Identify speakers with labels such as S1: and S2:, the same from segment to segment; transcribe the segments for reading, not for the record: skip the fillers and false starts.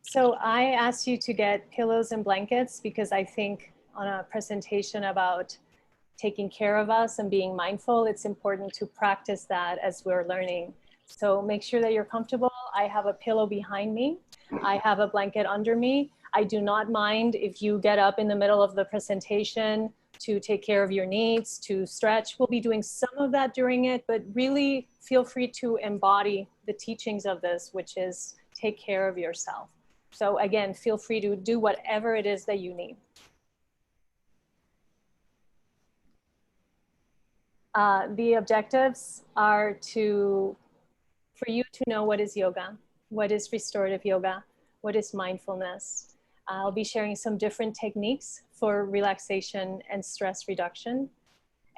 S1: So I asked you to get pillows and blankets because I think on a presentation about taking care of us and being mindful, it's important to practice that as we're learning. So make sure that you're comfortable. I have a pillow behind me. I have a blanket under me. I do not mind if you get up in the middle of the presentation to take care of your needs, to stretch. We'll be doing some of that during it, but really feel free to embody the teachings of this, which is take care of yourself. So again, feel free to do whatever it is that you need. The objectives are for you to know what is yoga, what is restorative yoga, what is mindfulness. I'll be sharing some different techniques for relaxation and stress reduction.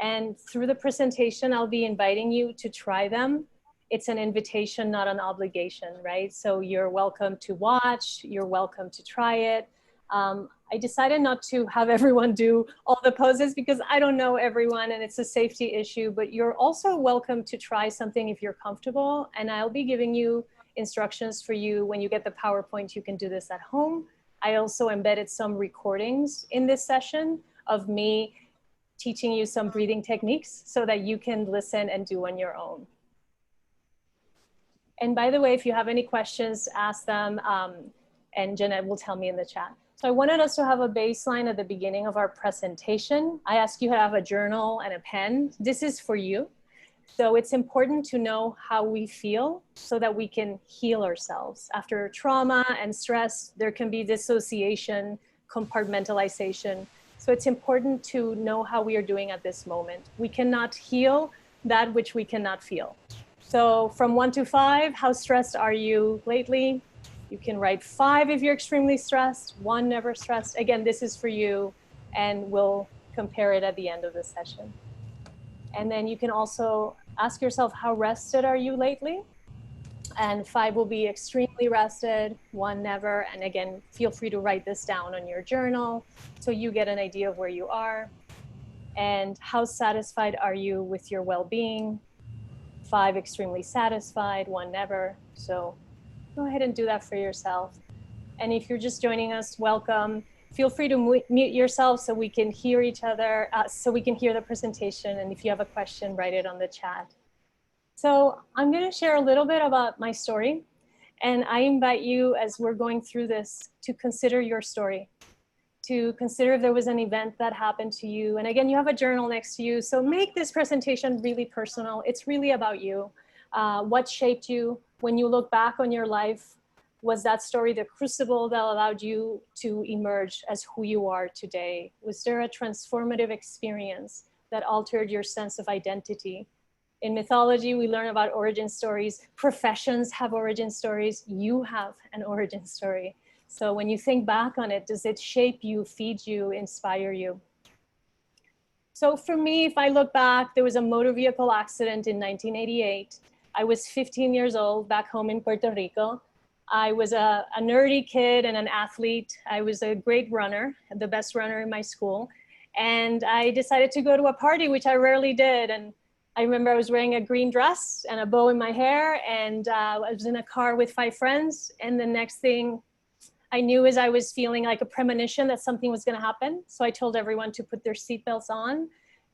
S1: And through the presentation, I'll be inviting you to try them. It's an invitation, not an obligation, right? So you're welcome to watch, you're welcome to try it. I decided not to have everyone do all the poses because I don't know everyone and it's a safety issue, but you're also welcome to try something if you're comfortable. And I'll be giving you instructions for you when you get the PowerPoint, you can do this at home. I also embedded some recordings in this session of me teaching you some breathing techniques so that you can listen and do on your own. And by the way, if you have any questions, ask them, and Jeanette will tell me in the chat. So I wanted us to have a baseline at the beginning of our presentation. I asked you to have a journal and a pen. This is for you. So it's important to know how we feel so that we can heal ourselves. After trauma and stress, there can be dissociation, compartmentalization. So it's important to know how we are doing at this moment. We cannot heal that which we cannot feel. So from 1 to 5, how stressed are you lately? You can write 5 if you're extremely stressed, 1 never stressed. Again, this is for you, and we'll compare it at the end of the session. And then you can also ask yourself, how rested are you lately? And 5 will be extremely rested, 1 never. And again, feel free to write this down on your journal so you get an idea of where you are. And how satisfied are you with your well-being? 5 extremely satisfied, 1 never. So go ahead and do that for yourself. And if you're just joining us, welcome. Feel free to mute yourself so we can hear each other, so we can hear the presentation. And if you have a question, write it on the chat. So I'm going to share a little bit about my story. And I invite you, as we're going through this, to consider your story, to consider if there was an event that happened to you. And again, you have a journal next to you. So make this presentation really personal. It's really about you. What shaped you? When you look back on your life, was that story the crucible that allowed you to emerge as who you are today? Was there a transformative experience that altered your sense of identity? In mythology, we learn about origin stories. Professions have origin stories. You have an origin story. So when you think back on it, does it shape you, feed you, inspire you? So for me, if I look back, there was a motor vehicle accident in 1988. I was 15 years old back home in Puerto Rico. I was a nerdy kid and an athlete. I was a great runner, the best runner in my school. And I decided to go to a party, which I rarely did. And I remember I was wearing a green dress and a bow in my hair. And I was in a car with 5 friends. And the next thing I knew is I was feeling like a premonition that something was going to happen. So I told everyone to put their seatbelts on.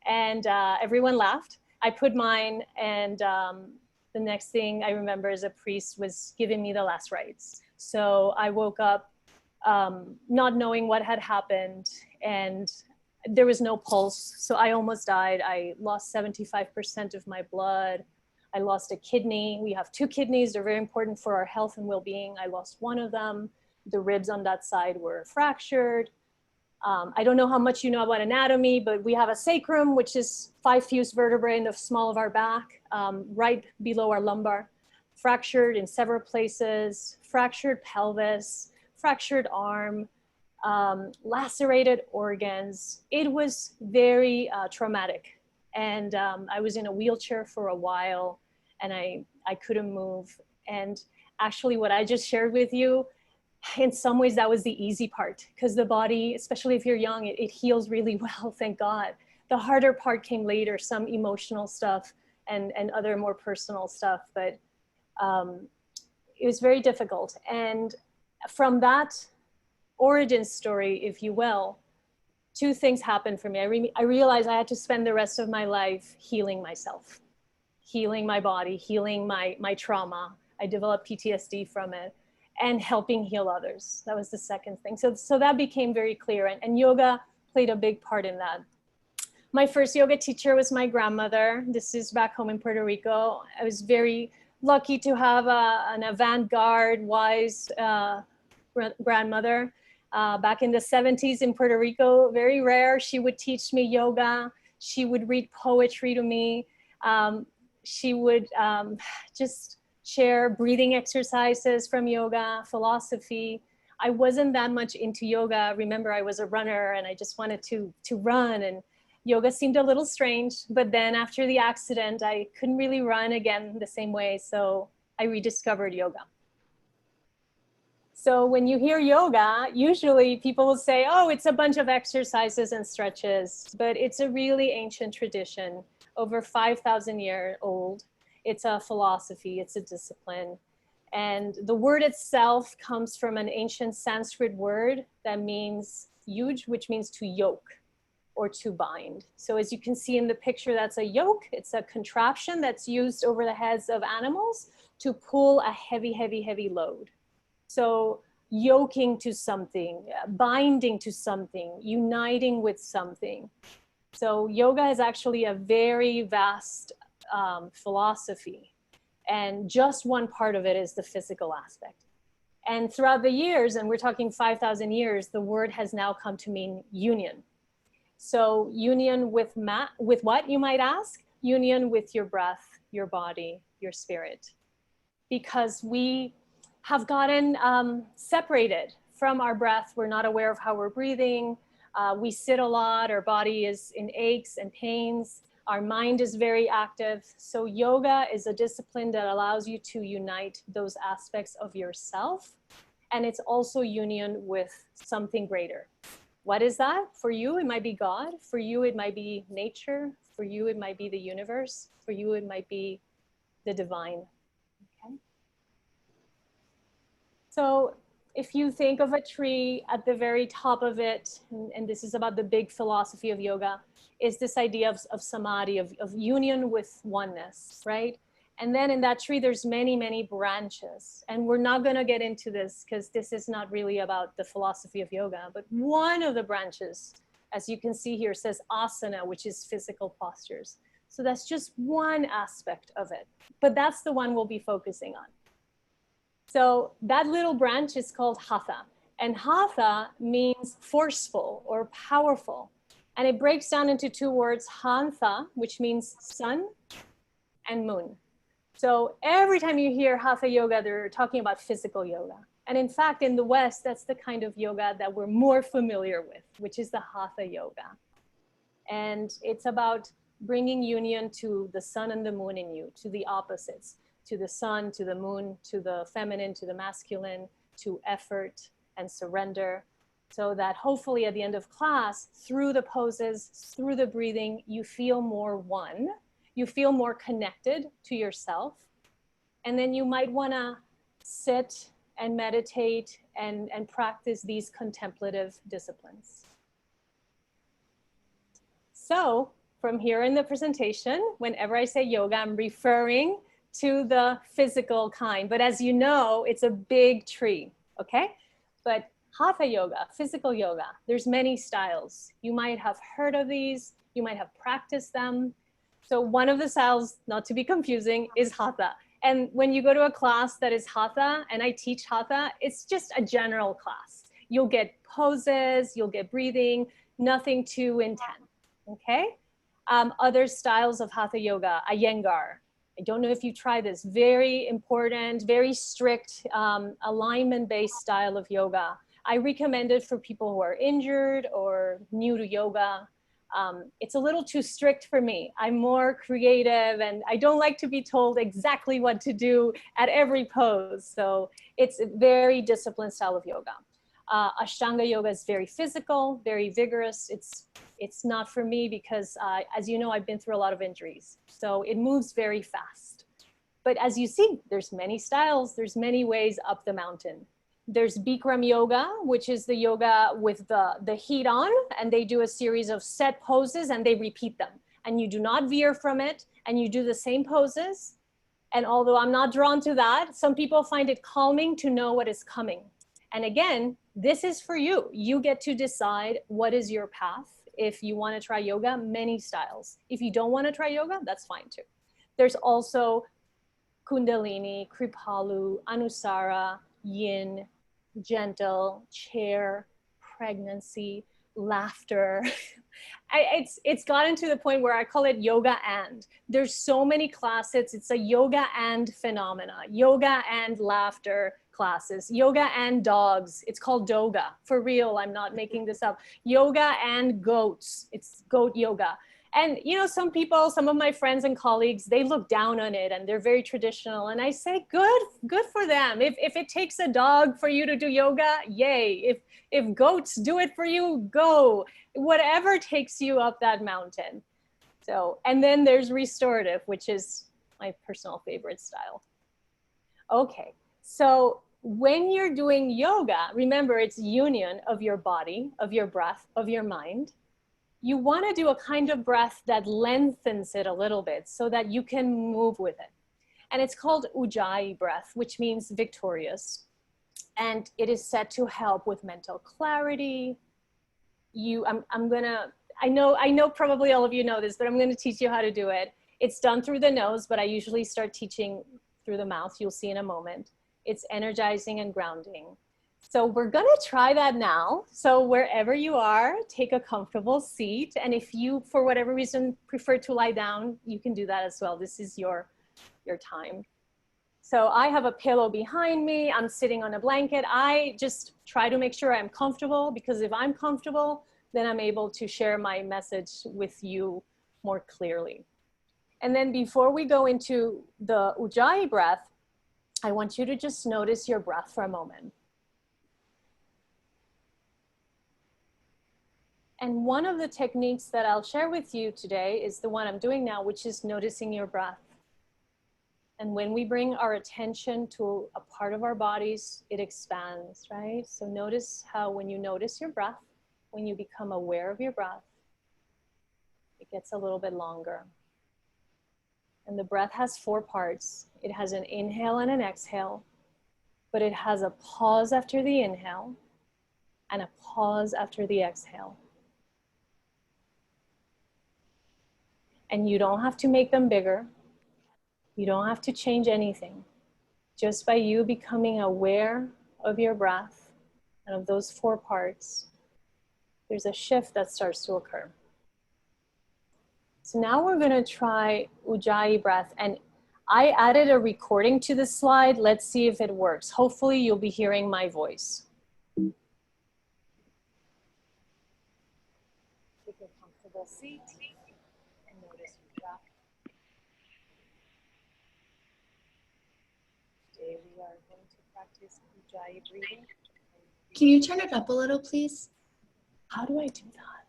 S1: And everyone laughed. I put mine, and the next thing I remember is a priest was giving me the last rites. So I woke up not knowing what had happened, and there was no pulse. So I almost died. I lost 75% of my blood. I lost a kidney. We have 2 kidneys. They're very important for our health and well-being. I lost one of them. The ribs on that side were fractured. I don't know how much you know about anatomy, but we have a sacrum, which is 5 fused vertebrae in the small of our back, right below our lumbar, fractured in several places, fractured pelvis, fractured arm, lacerated organs. It was very traumatic. And I was in a wheelchair for a while, and I couldn't move. And actually what I just shared with you, in some ways that was the easy part, because the body, especially if you're young, it heals really well, thank God. The harder part came later, some emotional stuff and other more personal stuff, but it was very difficult. And from that origin story, if you will, two things happened for me. I realized I had to spend the rest of my life healing myself, healing my body, healing my trauma. I developed PTSD from it, and helping heal others. That was the second thing. So that became very clear, and yoga played a big part in that. My first yoga teacher was my grandmother. This is back home in Puerto Rico. I was very lucky to have an avant-garde, wise grandmother. Back in the 70s in Puerto Rico, very rare. She would teach me yoga. She would read poetry to me. She would just share breathing exercises from yoga, philosophy. I wasn't that much into yoga. Remember, I was a runner and I just wanted to run, and yoga seemed a little strange. But then after the accident, I couldn't really run again the same way. So I rediscovered yoga. So when you hear yoga, usually people will say, oh, it's a bunch of exercises and stretches, but it's a really ancient tradition, over 5,000 years old. It's a philosophy, it's a discipline. And the word itself comes from an ancient Sanskrit word that means yuj, which means to yoke or to bind. So as you can see in the picture, that's a yoke. It's a contraption that's used over the heads of animals to pull a heavy, heavy, heavy load. So yoking to something, binding to something, uniting with something. So yoga is actually a very vast philosophy, and just one part of it is the physical aspect. And throughout the years, and we're talking 5,000 years, the word has now come to mean union. So union with what, you might ask? Union with your breath, your body, your spirit. Because we have gotten separated from our breath. We're not aware of how we're breathing. We sit a lot, our body is in aches and pains. Our mind is very active. So yoga is a discipline that allows you to unite those aspects of yourself. And it's also union with something greater. What is that? For you, it might be God. For you, it might be nature. For you, it might be the universe. For you, it might be the divine. Okay. So if you think of a tree, at the very top of it, and this is about the big philosophy of yoga, is this idea of samadhi, of union with oneness, right? And then in that tree, there's many, many branches. And we're not going to get into this because this is not really about the philosophy of yoga. But one of the branches, as you can see here, says asana, which is physical postures. So that's just one aspect of it. But that's the one we'll be focusing on. So that little branch is called hatha. And hatha means forceful or powerful. And it breaks down into two words, hantha, which means sun, and moon. So every time you hear hatha yoga, they're talking about physical yoga. And in fact, in the West, that's the kind of yoga that we're more familiar with, which is the hatha yoga. And it's about bringing union to the sun and the moon in you, to the opposites, to the sun, to the moon, to the feminine, to the masculine, to effort and surrender. So that hopefully at the end of class, through the poses, through the breathing, you feel more one, you feel more connected to yourself. And then you might wanna sit and meditate and practice these contemplative disciplines. So from here in the presentation, whenever I say yoga, I'm referring to the physical kind. But as you know, it's a big tree, okay? But hatha yoga, physical yoga, there's many styles. You might have heard of these, you might have practiced them. So one of the styles, not to be confusing, is hatha. And when you go to a class that is hatha, and I teach hatha, it's just a general class. You'll get poses, you'll get breathing, nothing too intense, okay? Other styles of hatha yoga, Iyengar. I don't know if you try this, very important, very strict alignment-based style of yoga. I recommend it for people who are injured or new to yoga. It's a little too strict for me. I'm more creative and I don't like to be told exactly what to do at every pose. So it's a very disciplined style of yoga. Ashtanga yoga is very physical, very vigorous. It's not for me because as you know, I've been through a lot of injuries. So it moves very fast. But as you see, there's many styles, there's many ways up the mountain. There's Bikram yoga, which is the yoga with the heat on, and they do a series of set poses and they repeat them. And you do not veer from it, and you do the same poses. And although I'm not drawn to that, some people find it calming to know what is coming. And again, this is for you. You get to decide what is your path. If you want to try yoga, many styles. If you don't want to try yoga, that's fine too. There's also Kundalini, Kripalu, Anusara, Yin, gentle, chair, pregnancy, laughter. It's gotten to the point where I call it yoga and. There's so many classes. It's a yoga and phenomena, yoga and laughter classes, yoga and dogs. It's called doga. For real, I'm not making this up. Yoga and goats. It's goat yoga. And you know, some people, some of my friends and colleagues, they look down on it and they're very traditional. And I say, good for them. If it takes a dog for you to do yoga, yay. If goats do it for you, go. Whatever takes you up that mountain. So, and then there's restorative, which is my personal favorite style. Okay, so when you're doing yoga, remember it's union of your body, of your breath, of your mind. You want to do a kind of breath that lengthens it a little bit so that you can move with it. And it's called ujjayi breath, which means victorious. And it is said to help with mental clarity. I know probably all of you know this, but I'm going to teach you how to do it. It's done through the nose, but I usually start teaching through the mouth. You'll see in a moment. It's energizing and grounding. So we're going to try that now. So wherever you are, take a comfortable seat. And if you, for whatever reason, prefer to lie down, you can do that as well. This is your time. So I have a pillow behind me. I'm sitting on a blanket. I just try to make sure I'm comfortable, because if I'm comfortable, then I'm able to share my message with you more clearly. And then before we go into the ujjayi breath, I want you to just notice your breath for a moment. And one of the techniques that I'll share with you today is the one I'm doing now, which is noticing your breath. And when we bring our attention to a part of our bodies, it expands, right? So notice how when you notice your breath, when you become aware of your breath, it gets a little bit longer. And the breath has 4 parts. It has an inhale and an exhale, but it has a pause after the inhale and a pause after the exhale. And you don't have to make them bigger. You don't have to change anything. Just by you becoming aware of your breath and of those 4 parts, there's a shift that starts to occur. So now we're going to try ujjayi breath. And I added a recording to the slide. Let's see if it works. Hopefully you'll be hearing my voice. Take a comfortable seat. Today we are going to practice ujjayi breathing.
S2: Can you turn it up a little, please?
S1: How do I do that?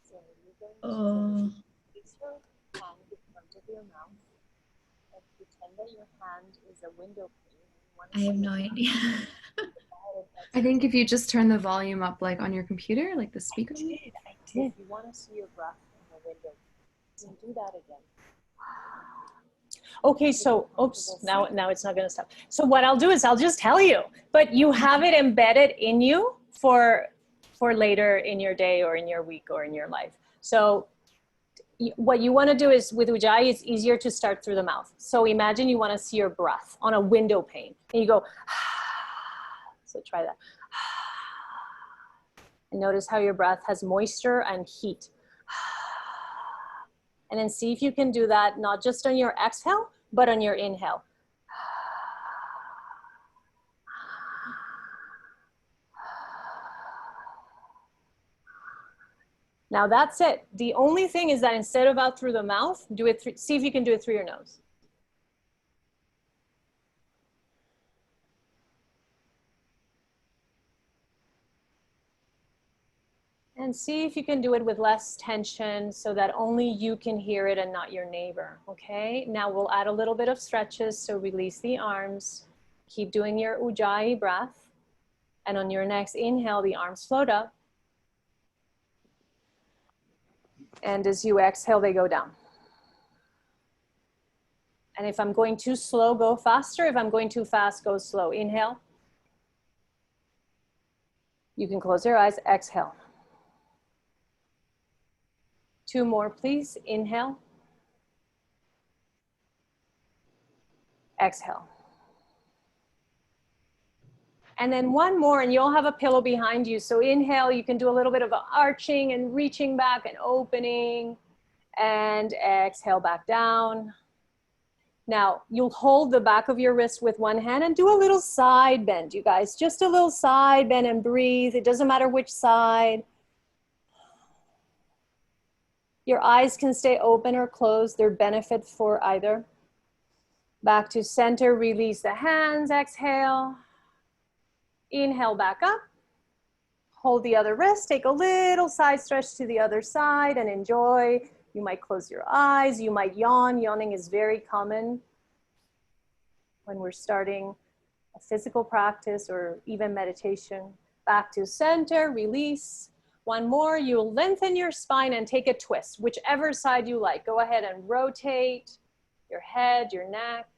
S1: So you're going to place your hand in front of your mouth and pretend that your hand is a window pane.
S2: I have no idea.
S3: I think if you just turn the volume up, like on your computer, like the speaker.
S1: I did. If you want to see your breath in the window, then do that again. Okay, so, oops, now it's not gonna stop. So what I'll do is I'll just tell you, but you have it embedded in you for later in your day or in your week or in your life. So what you wanna do is with ujjayi, it's easier to start through the mouth. So imagine you wanna see your breath on a window pane and you go, so try that. And notice how your breath has moisture and heat. And then see if you can do that, not just on your exhale, but on your inhale. Now that's it. The only thing is that instead of out through the mouth, do it see if you can do it through your nose. And see if you can do it with less tension so that only you can hear it and not your neighbor, okay? Now we'll add a little bit of stretches, so release the arms. Keep doing your ujjayi breath. And on your next inhale, the arms float up. And as you exhale, they go down. And if I'm going too slow, go faster. If I'm going too fast, go slow. Inhale. You can close your eyes, exhale. 2 more, please. Inhale. Exhale. And then 1 more, and you'll have a pillow behind you. So inhale, you can do a little bit of arching and reaching back and opening. And exhale back down. Now, you'll hold the back of your wrist with one hand and do a little side bend, you guys. Just a little side bend and breathe. It doesn't matter which side. Your eyes can stay open or closed. They're benefit for either. Back to center, release the hands, exhale. Inhale back up. Hold the other wrist, take a little side stretch to the other side and enjoy. You might close your eyes, you might yawn. Yawning is very common when we're starting a physical practice or even meditation. Back to center, release. 1 more, you'll lengthen your spine and take a twist, whichever side you like. Go ahead and rotate your head, your neck,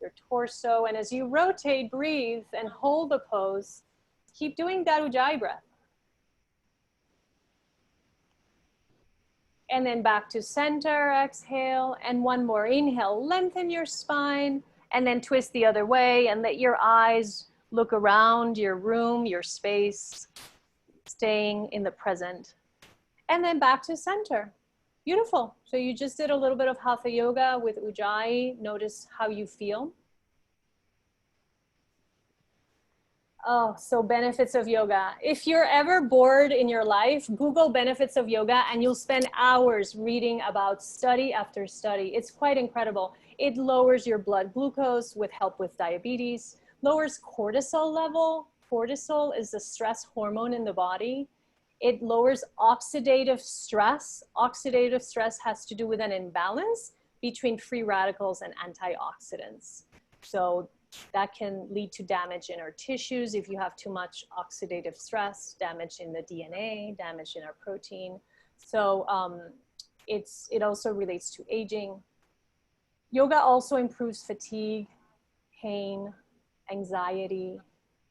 S1: your torso. And as you rotate, breathe and hold the pose. Keep doing that ujjayi breath. And then back to center, exhale. And 1 more, inhale, lengthen your spine. And then twist the other way and let your eyes look around your room, your space, staying in the present. And then back to center. Beautiful. So you just did a little bit of hatha yoga with ujjayi. Notice how you feel. Oh, so benefits of yoga. If you're ever bored in your life, Google benefits of yoga and you'll spend hours reading about study after study. It's quite incredible. It lowers your blood glucose with help with diabetes, lowers cortisol level. Cortisol is the stress hormone in the body. It lowers oxidative stress. Oxidative stress has to do with an imbalance between free radicals and antioxidants. So that can lead to damage in our tissues if you have too much oxidative stress, damage in the DNA, damage in our protein. So it also relates to aging. Yoga also improves fatigue, pain, anxiety,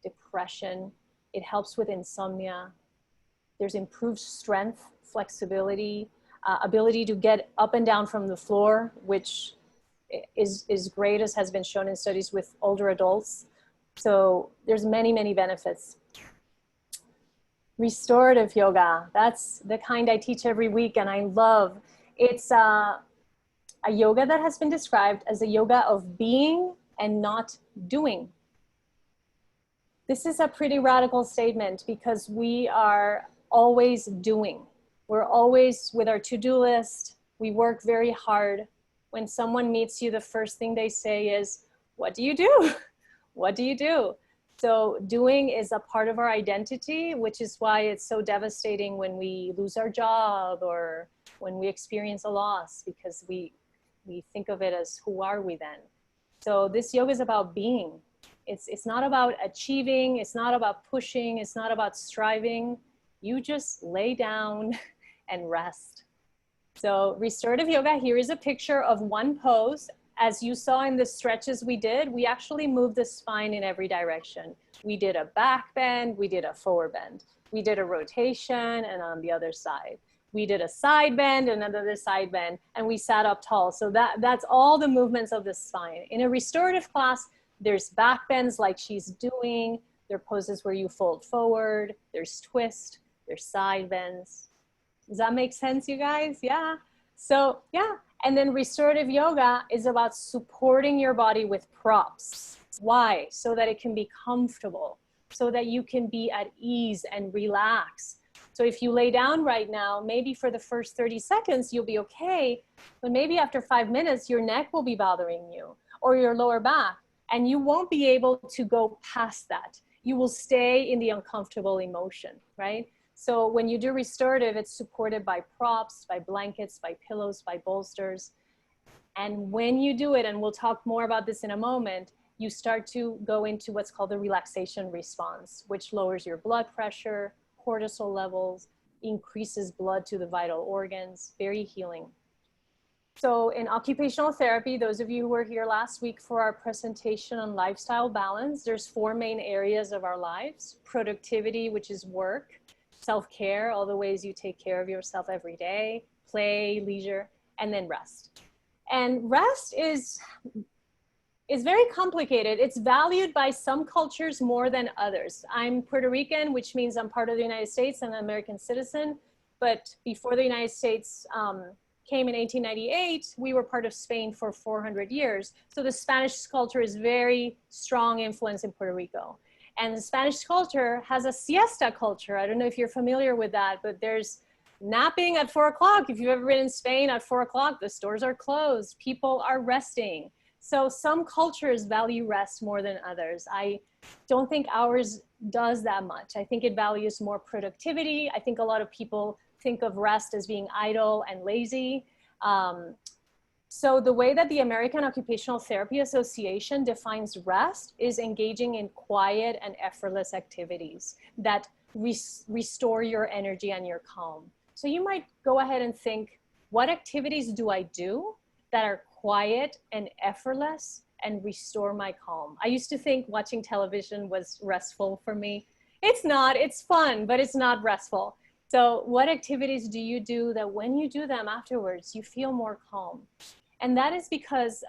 S1: depression. It helps with insomnia. There's improved strength, flexibility, ability to get up and down from the floor, which is great, as has been shown in studies with older adults. So there's many, many benefits. Restorative yoga, that's the kind I teach every week and I love. It's a yoga that has been described as a yoga of being and not doing. This is a pretty radical statement because we are always doing. We're always with our to-do list. We work very hard. When someone meets you, the first thing they say is, what do you do? What do you do? So doing is a part of our identity, which is why it's so devastating when we lose our job or when we experience a loss, because we think of it as, who are we then? So this yoga is about being. It's not about achieving. It's not about pushing. It's not about striving. You just lay down and rest. So restorative yoga, here is a picture of one pose. As you saw in the stretches we did, we actually moved the spine in every direction. We did a back bend, we did a forward bend. We did a rotation and on the other side. We did a side bend and another side bend, and we sat up tall. So that's all the movements of the spine. In a restorative class, there's back bends like she's doing. There are poses where you fold forward. There's twist, there's side bends. Does that make sense, you guys? Yeah. So yeah, and then restorative yoga is about supporting your body with props. Why? So that it can be comfortable, so that you can be at ease and relax. So if you lay down right now, maybe for the first 30 seconds, you'll be okay, but maybe after 5 minutes, your neck will be bothering you or your lower back, and you won't be able to go past that. You will stay in the uncomfortable emotion, right? So when you do restorative, it's supported by props, by blankets, by pillows, by bolsters. And when you do it, and we'll talk more about this in a moment, you start to go into what's called the relaxation response, which lowers your blood pressure, cortisol levels, increases blood to the vital organs, very healing. So in occupational therapy, those of you who were here last week for our presentation on lifestyle balance, there's 4 main areas of our lives: productivity, which is work; self-care, all the ways you take care of yourself every day; play, leisure; and then rest. And rest is very complicated. It's valued by some cultures more than others. I'm Puerto Rican, which means I'm part of the United States and an American citizen. But before the United States came in 1898, we were part of Spain for 400 years. So the Spanish culture is very strong influence in Puerto Rico. And the Spanish culture has a siesta culture. I don't know if you're familiar with that, but there's napping at 4 o'clock. If you've ever been in Spain at 4 o'clock, the stores are closed. People are resting. So some cultures value rest more than others. I don't think ours does that much. I think it values more productivity. I think a lot of people think of rest as being idle and lazy. So the way that the American Occupational Therapy Association defines rest is engaging in quiet and effortless activities that restore your energy and your calm. So you might go ahead and think, what activities do I do that are quiet and effortless and restore my calm? I used to think watching television was restful for me. It's not, it's fun, but it's not restful. So what activities do you do that when you do them afterwards, you feel more calm? And that is because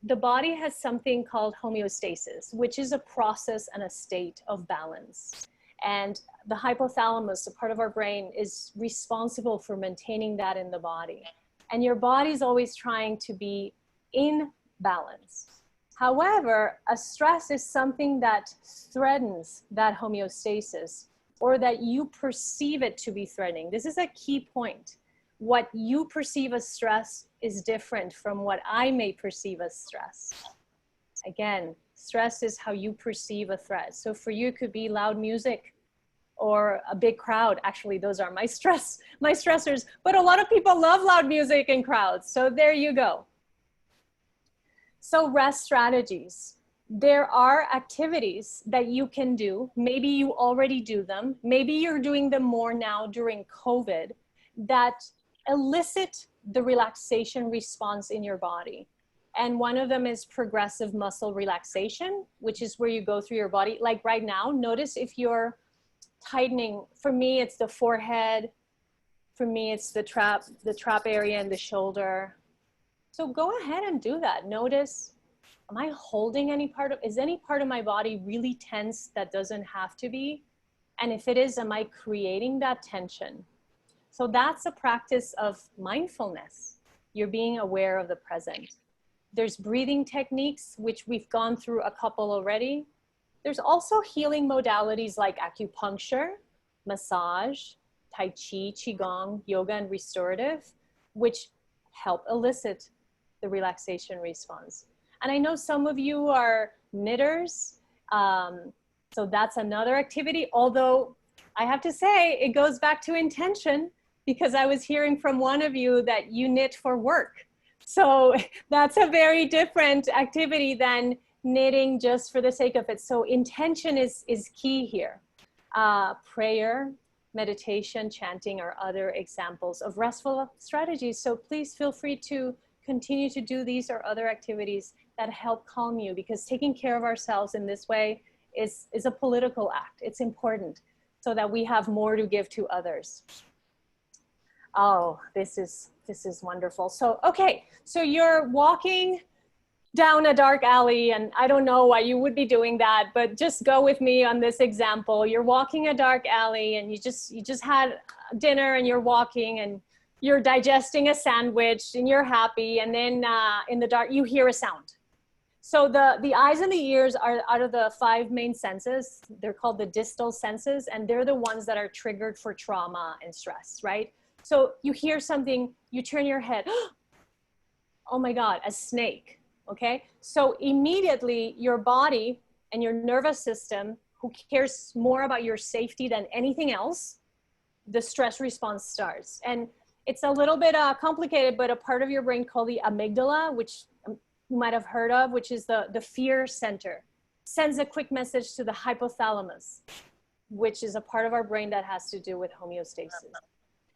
S1: the body has something called homeostasis, which is a process and a state of balance. And the hypothalamus, a part of our brain, is responsible for maintaining that in the body. And your body's always trying to be in balance. However, a stress is something that threatens that homeostasis, or that you perceive it to be threatening. This is a key point. What you perceive as stress is different from what I may perceive as stress. Again, stress is how you perceive a threat. So for you, it could be loud music or a big crowd. Actually, those are my stressors. But a lot of people love loud music and crowds. So there you go. So rest strategies. There are activities that you can do. Maybe you already do them. Maybe you're doing them more now during COVID, that elicit the relaxation response in your body. And one of them is progressive muscle relaxation, which is where you go through your body. Like right now, notice if you're tightening. For me, it's the forehead. For me, it's the trap area and the shoulder. So go ahead and do that. Notice, am I holding any part of, is any part of my body really tense that doesn't have to be? And if it is, am I creating that tension? So that's a practice of mindfulness. You're being aware of the present. There's breathing techniques, which we've gone through a couple already. There's also healing modalities like acupuncture, massage, tai chi, qigong, yoga, and restorative, which help elicit the relaxation response. And I know some of you are knitters, so that's another activity, although I have to say it goes back to intention, because I was hearing from one of you that you knit for work. So that's a very different activity than knitting just for the sake of it. So intention is key here. Prayer, meditation, chanting are other examples of restful strategies. So please feel free to continue to do these or other activities that help calm you, because taking care of ourselves in this way is a political act. It's important so that we have more to give to others. Oh, this is wonderful. So, okay, so you're walking down a dark alley, and I don't know why you would be doing that, but just go with me on this example. You're walking a dark alley, and you just had dinner, and you're walking, and you're digesting a sandwich, and you're happy, and then in the dark, you hear a sound. So the eyes and the ears are out of the 5 main senses. They're called the distal senses, and they're the ones that are triggered for trauma and stress, right? So you hear something, you turn your head, oh my God, a snake, okay? So immediately your body and your nervous system, who cares more about your safety than anything else, the stress response starts. And it's a little bit complicated, but a part of your brain called the amygdala, which you might have heard of, which is the fear center, sends a quick message to the hypothalamus, which is a part of our brain that has to do with homeostasis.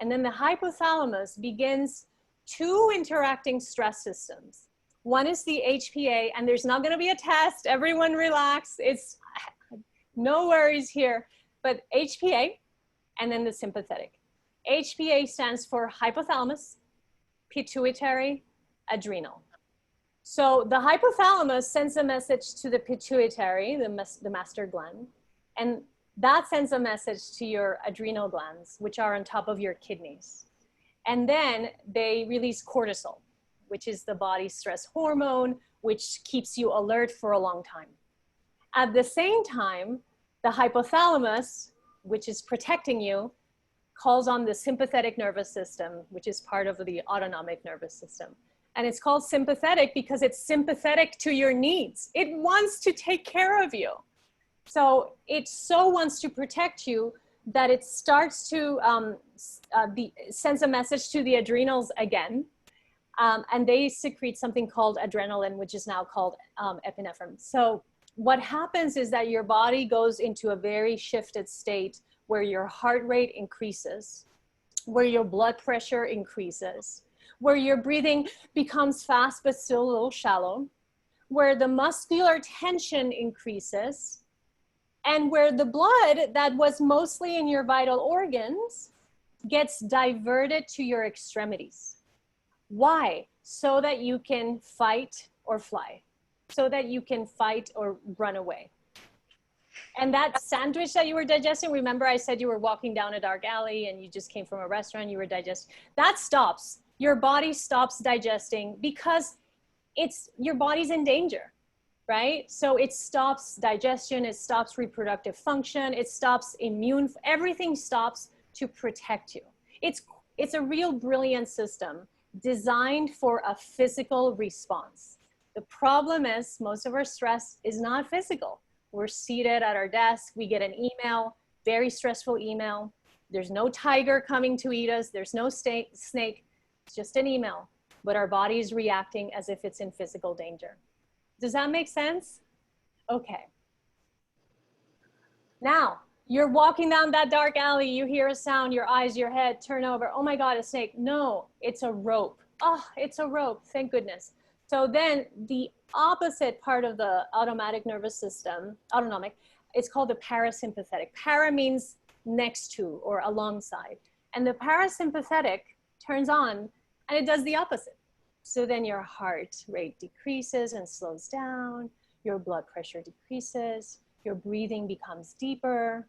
S1: And then the hypothalamus begins two interacting stress systems. One is the HPA, and there's not going to be a test. Everyone relax. It's no worries here. But HPA, and then the sympathetic. HPA stands for hypothalamus, pituitary, adrenal. So the hypothalamus sends a message to the pituitary, the master gland, and that sends a message to your adrenal glands, which are on top of your kidneys. And then they release cortisol, which is the body's stress hormone, which keeps you alert for a long time. At the same time, the hypothalamus, which is protecting you, calls on the sympathetic nervous system, which is part of the autonomic nervous system. And it's called sympathetic because it's sympathetic to your needs. It wants to take care of you. So it so wants to protect you that it starts to, sends a message to the adrenals again. And they secrete something called adrenaline, which is now called epinephrine. So what happens is that your body goes into a very shifted state where your heart rate increases, where your blood pressure increases, where your breathing becomes fast but still a little shallow, where the muscular tension increases, and where the blood that was mostly in your vital organs gets diverted to your extremities. Why? So that you can fight or fly, so that you can fight or run away. And that sandwich that you were digesting, remember I said you were walking down a dark alley and you just came from a restaurant, you were digesting, that stops. Your body stops digesting because your body's in danger, right? So it stops digestion, it stops reproductive function, it stops everything stops to protect you. It's a real brilliant system designed for a physical response. The problem is most of our stress is not physical. We're seated at our desk, we get an email, very stressful email. There's no tiger coming to eat us, there's no snake, it's just an email, but our body is reacting as if it's in physical danger. Does that make sense? Okay. Now, you're walking down that dark alley, you hear a sound, your eyes, your head turn over, oh my God, a snake. No, it's a rope. Oh, it's a rope, thank goodness. So then the opposite part of the autonomic nervous system, it's called the parasympathetic. Para means next to or alongside. And the parasympathetic turns on and it does the opposite. So then your heart rate decreases and slows down, your blood pressure decreases, your breathing becomes deeper,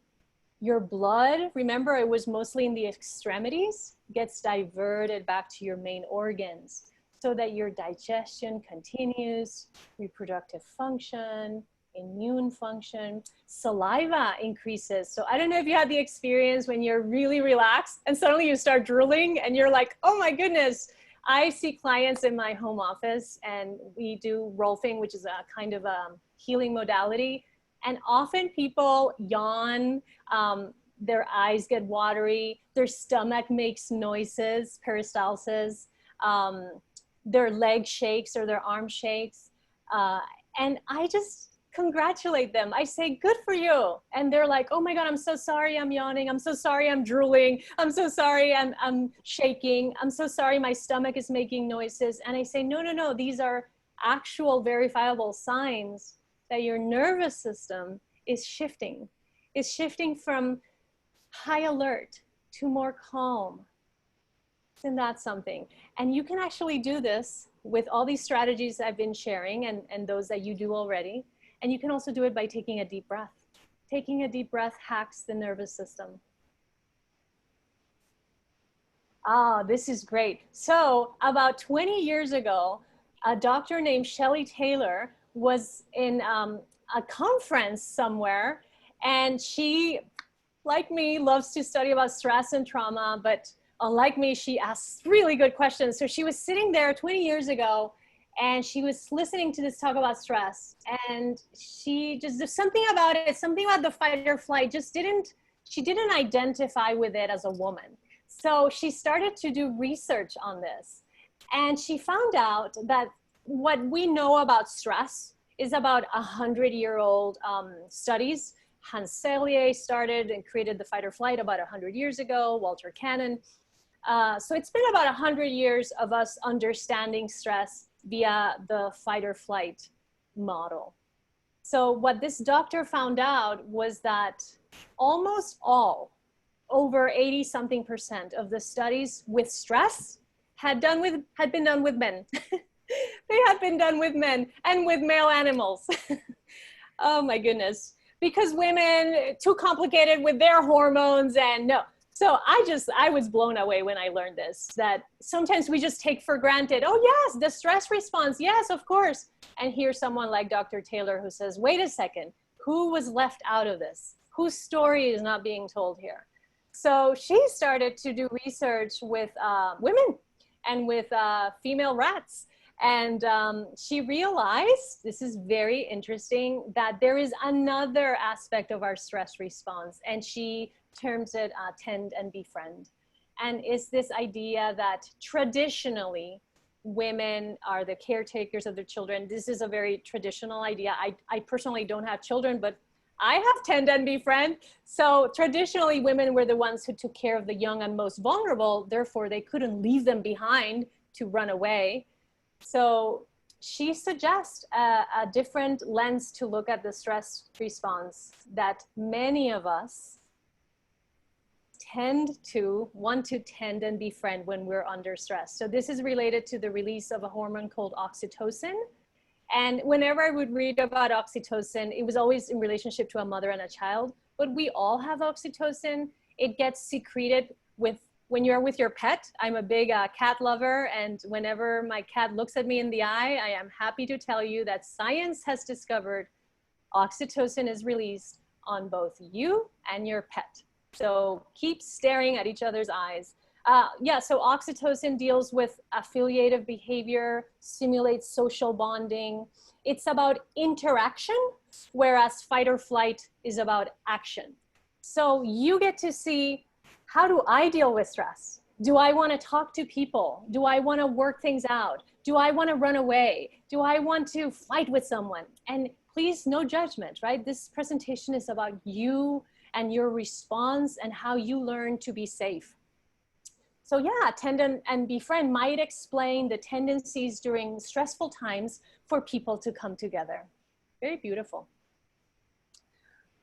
S1: your blood, remember it was mostly in the extremities, gets diverted back to your main organs, so that your digestion continues, reproductive function, immune function, saliva increases. So I don't know if you had the experience when you're really relaxed and suddenly you start drooling and you're like, oh my goodness. I see clients in my home office and we do rolfing, which is a kind of a healing modality. And often people yawn, their eyes get watery, their stomach makes noises, peristalsis, their leg shakes or their arm shakes. And I just congratulate them. I say, good for you. And they're like, oh my God, I'm so sorry I'm yawning. I'm so sorry I'm drooling. I'm so sorry I'm shaking. I'm so sorry my stomach is making noises. And I say, no, no, no. These are actual verifiable signs that your nervous system is shifting. It's shifting from high alert to more calm. Isn't that something? And you can actually do this with all these strategies I've been sharing and those that you do already. And you can also do it by taking a deep breath. Taking a deep breath hacks the nervous system. Ah, this is great. So about 20 years ago, a doctor named Shelley Taylor was in a conference somewhere, and she, like me, loves to study about stress and trauma, but unlike me, she asks really good questions. So she was sitting there 20 years ago, and she was listening to this talk about stress, and there's something about it, something about the fight or flight she didn't identify with it as a woman. So she started to do research on this, and she found out that what we know about stress is about 100-year-old studies. Hans Selye started and created the fight or flight about 100 years ago, Walter Cannon. So it's been about 100 years of us understanding stress via the fight or flight model. So what this doctor found out was that almost all, over 80-something% of the studies with stress had been done with men. They had been done with men and with male animals. Oh my goodness. Because women, too complicated with their hormones and no. So I was blown away when I learned this, that sometimes we just take for granted, oh yes, the stress response, yes, of course. And here's someone like Dr. Taylor who says, wait a second, who was left out of this? Whose story is not being told here? So she started to do research with women and with female rats. And she realized, this is very interesting, that there is another aspect of our stress response. And she terms it tend and befriend. And it's this idea that traditionally women are the caretakers of their children. This is a very traditional idea. I personally don't have children, but I have tend and befriend. So traditionally women were the ones who took care of the young and most vulnerable. Therefore, they couldn't leave them behind to run away. So she suggests a different lens to look at the stress response, that many of us tend to want to tend and befriend when we're under stress. So this is related to the release of a hormone called oxytocin. And whenever I would read about oxytocin, it was always in relationship to a mother and a child, but we all have oxytocin. It gets secreted when you're with your pet. I'm a big cat lover, and whenever my cat looks at me in the eye, I am happy to tell you that science has discovered oxytocin is released on both you and your pet. So keep staring at each other's eyes. So oxytocin deals with affiliative behavior, stimulates social bonding. It's about interaction, whereas fight or flight is about action. So you get to see, how do I deal with stress? Do I want to talk to people? Do I want to work things out? Do I want to run away? Do I want to fight with someone? And please, no judgment, right? This presentation is about you and your response and how you learn to be safe. So yeah, tend and befriend might explain the tendencies during stressful times for people to come together. Very beautiful.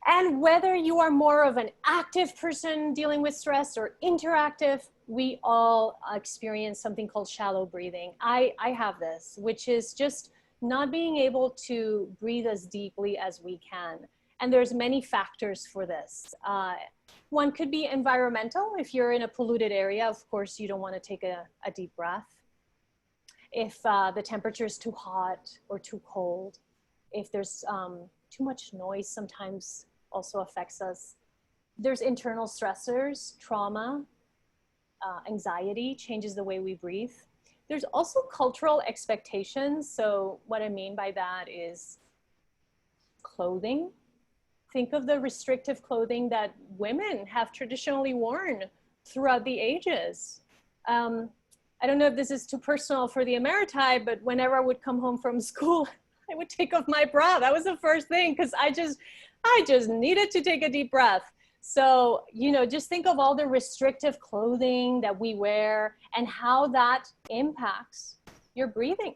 S1: And whether you are more of an active person dealing with stress or interactive, we all experience something called shallow breathing. I have this, which is just not being able to breathe as deeply as we can. And there's many factors for this. One could be environmental. If you're in a polluted area, of course, you don't want to take a deep breath. If the temperature is too hot or too cold, if there's too much noise, sometimes also affects us. There's internal stressors, trauma, anxiety changes the way we breathe. There's also cultural expectations. So what I mean by that is clothing. Think of the restrictive clothing that women have traditionally worn throughout the ages. I don't know if this is too personal for the Emeriti, but whenever I would come home from school, I would take off my bra. That was the first thing, because I just needed to take a deep breath. So, just think of all the restrictive clothing that we wear and how that impacts your breathing.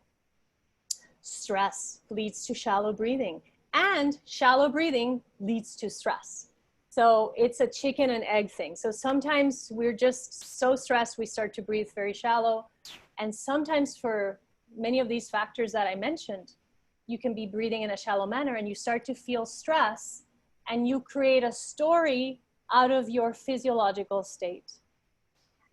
S1: Stress leads to shallow breathing, and shallow breathing leads to stress. So it's a chicken and egg thing. So sometimes we're just so stressed, we start to breathe very shallow. And sometimes for many of these factors that I mentioned, you can be breathing in a shallow manner and you start to feel stress and you create a story out of your physiological state.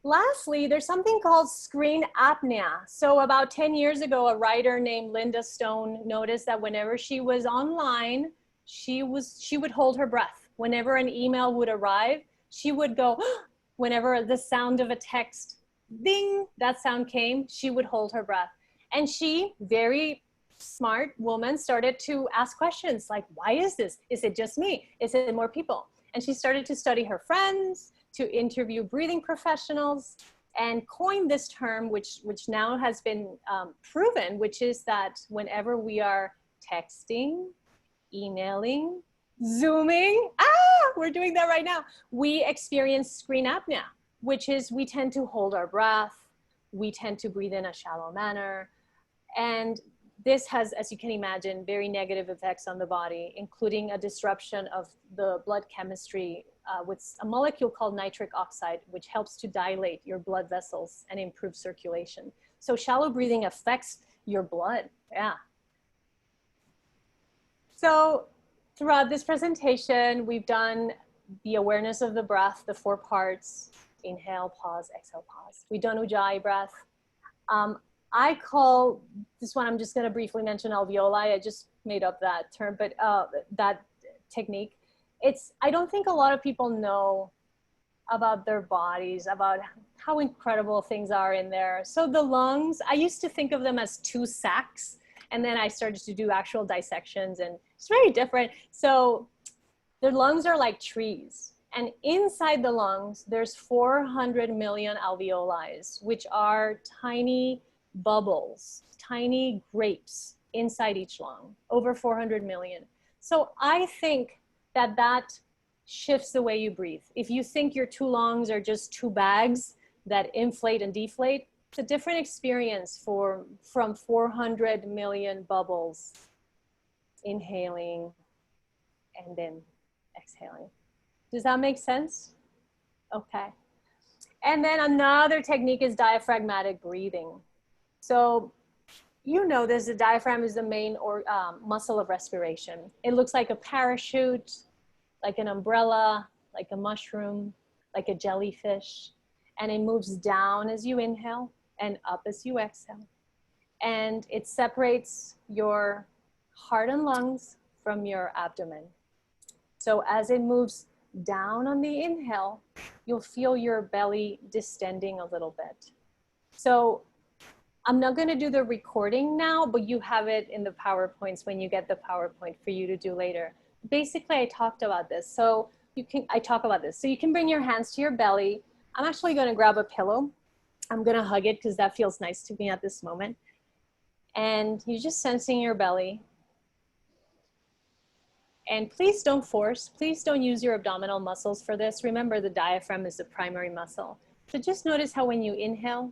S1: Lastly, there's something called screen apnea. So about 10 years ago, a writer named Linda Stone noticed that whenever she was online, she would hold her breath. Whenever an email would arrive, she would go, whenever the sound of a text, ding, that sound came, she would hold her breath. And she, very smart woman, started to ask questions like, why is this? Is it just me? Is it more people? And she started to study her friends, to interview breathing professionals. and coined this term, which now has been proven, which is that whenever we are texting, emailing, Zooming, we're doing that right now, we experience screen apnea, which is we tend to hold our breath, we tend to breathe in a shallow manner, and this has, as you can imagine, very negative effects on the body, including a disruption of the blood chemistry with a molecule called nitric oxide, which helps to dilate your blood vessels and improve circulation. So shallow breathing affects your blood, yeah. So throughout this presentation, we've done the awareness of the breath, the 4 parts: inhale, pause, exhale, pause. We've done ujjayi breath. I call this one, I'm just going to briefly mention alveoli. I just made up that term, but that technique. I don't think a lot of people know about their bodies, about how incredible things are in there. So the lungs, I used to think of them as 2 sacs, and then I started to do actual dissections, and it's very different. So the lungs are like trees. And inside the lungs, there's 400 million alveoli, which are tiny bubbles, tiny grapes inside each lung, over 400 million. So I think that shifts the way you breathe. If you think your 2 lungs are just 2 bags that inflate and deflate, it's a different experience from 400 million bubbles inhaling and then exhaling. Does that make sense? Okay. And then another technique is diaphragmatic breathing. So you know this, the diaphragm is the main muscle of respiration. It looks like a parachute, like an umbrella, like a mushroom, like a jellyfish. And it moves down as you inhale and up as you exhale. And it separates your heart and lungs from your abdomen. So as it moves down on the inhale, you'll feel your belly distending a little bit. So I'm not going to do the recording now, but you have it in the PowerPoints when you get the PowerPoint for you to do later. Basically, I talked about this. So I talk about this. So you can bring your hands to your belly. I'm actually going to grab a pillow. I'm going to hug it because that feels nice to me at this moment. And you're just sensing your belly. And please don't force. Please don't use your abdominal muscles for this. Remember, the diaphragm is the primary muscle. So just notice how when you inhale,